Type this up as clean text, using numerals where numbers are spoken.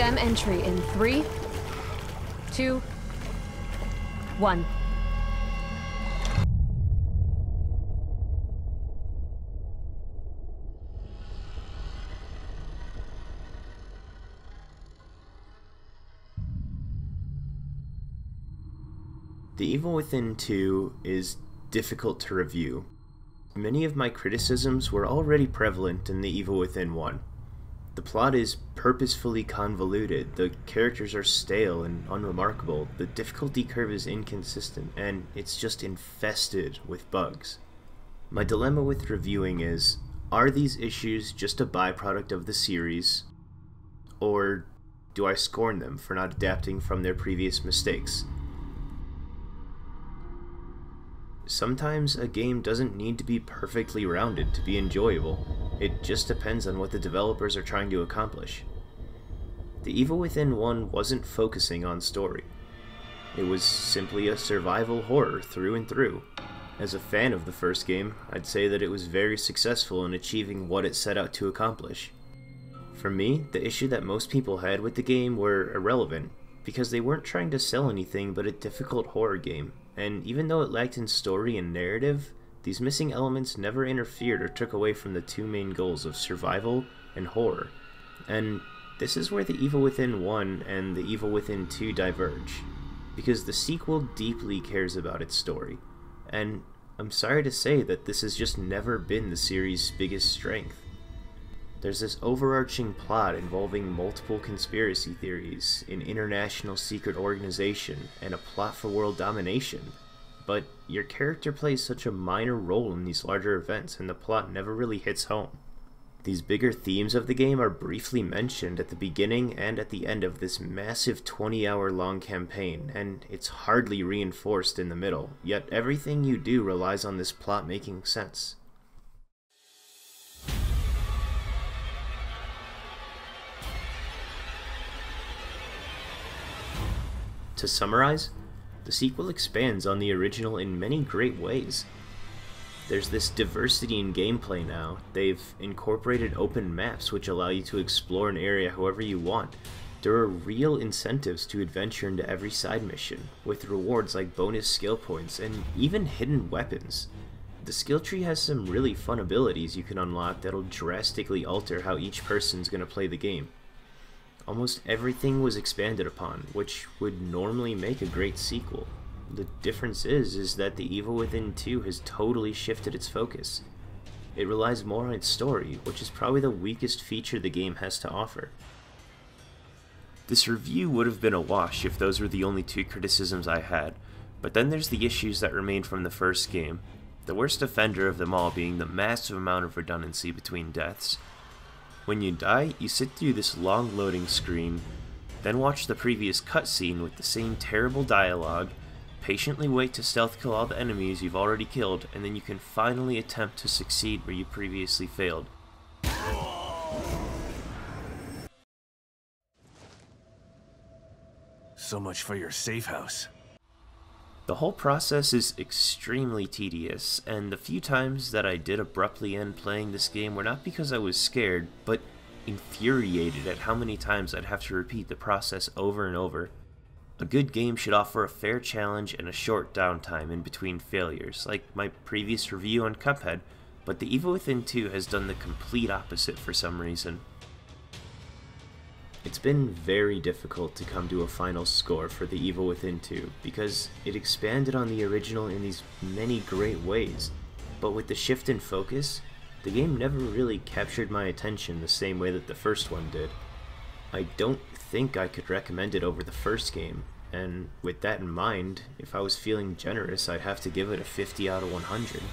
Stem entry in 3, 2, 1. The Evil Within 2 is difficult to review. Many of my criticisms were already prevalent in The Evil Within 1. The plot is purposefully convoluted, the characters are stale and unremarkable, the difficulty curve is inconsistent, and it's just infested with bugs. My dilemma with reviewing is, are these issues just a byproduct of the series, or do I scorn them for not adapting from their previous mistakes? Sometimes a game doesn't need to be perfectly rounded to be enjoyable. It just depends on what the developers are trying to accomplish. The Evil Within 1 wasn't focusing on story. It was simply a survival horror through and through. As a fan of the first game, I'd say that it was very successful in achieving what it set out to accomplish. For me, the issue that most people had with the game were irrelevant, because they weren't trying to sell anything but a difficult horror game. And even though it lacked in story and narrative, these missing elements never interfered or took away from the two main goals of survival and horror. And this is where The Evil Within 1 and The Evil Within 2 diverge, because the sequel deeply cares about its story. And I'm sorry to say that this has just never been the series' biggest strength. There's this overarching plot involving multiple conspiracy theories, an international secret organization, and a plot for world domination. But your character plays such a minor role in these larger events, and the plot never really hits home. These bigger themes of the game are briefly mentioned at the beginning and at the end of this massive 20-hour-long campaign, and it's hardly reinforced in the middle, yet everything you do relies on this plot making sense. To summarize, the sequel expands on the original in many great ways. There's this diversity in gameplay now. They've incorporated open maps which allow you to explore an area however you want. There are real incentives to adventure into every side mission, with rewards like bonus skill points and even hidden weapons. The skill tree has some really fun abilities you can unlock that'll drastically alter how each person's gonna play the game. Almost everything was expanded upon, which would normally make a great sequel. The difference is that The Evil Within 2 has totally shifted its focus. It relies more on its story, which is probably the weakest feature the game has to offer. This review would have been a wash if those were the only two criticisms I had, but then there's the issues that remained from the first game, the worst offender of them all being the massive amount of redundancy between deaths. When you die, you sit through this long loading screen, then watch the previous cutscene with the same terrible dialogue, patiently wait to stealth kill all the enemies you've already killed, and then you can finally attempt to succeed where you previously failed. So much for your safe house. The whole process is extremely tedious, and the few times that I did abruptly end playing this game were not because I was scared, but infuriated at how many times I'd have to repeat the process over and over. A good game should offer a fair challenge and a short downtime in between failures, like my previous review on Cuphead, but The Evil Within 2 has done the complete opposite for some reason. It's been very difficult to come to a final score for The Evil Within 2, because it expanded on the original in these many great ways, but with the shift in focus, the game never really captured my attention the same way that the first one did. I don't think I could recommend it over the first game, and with that in mind, if I was feeling generous, I'd have to give it a 50 out of 100.